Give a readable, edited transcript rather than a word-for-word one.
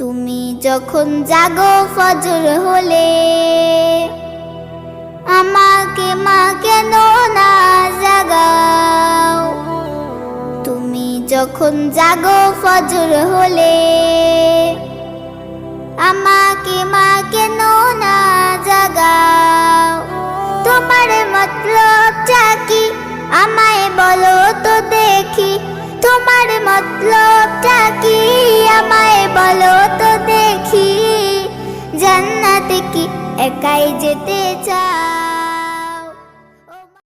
তুমি যখন জাগো ফজর হলে, আমাকে মা কেন না জাগাও? তুমি যখন জাগো ফজর হলে, আমাকে মা কেন না জাগাও? তোমার মতলবটা কি আমায় বলো তো দেখি, তোমার মতলবটা কি আমায় বলো তো দেখি। জান্নাতে কি একাই যেতে চাও?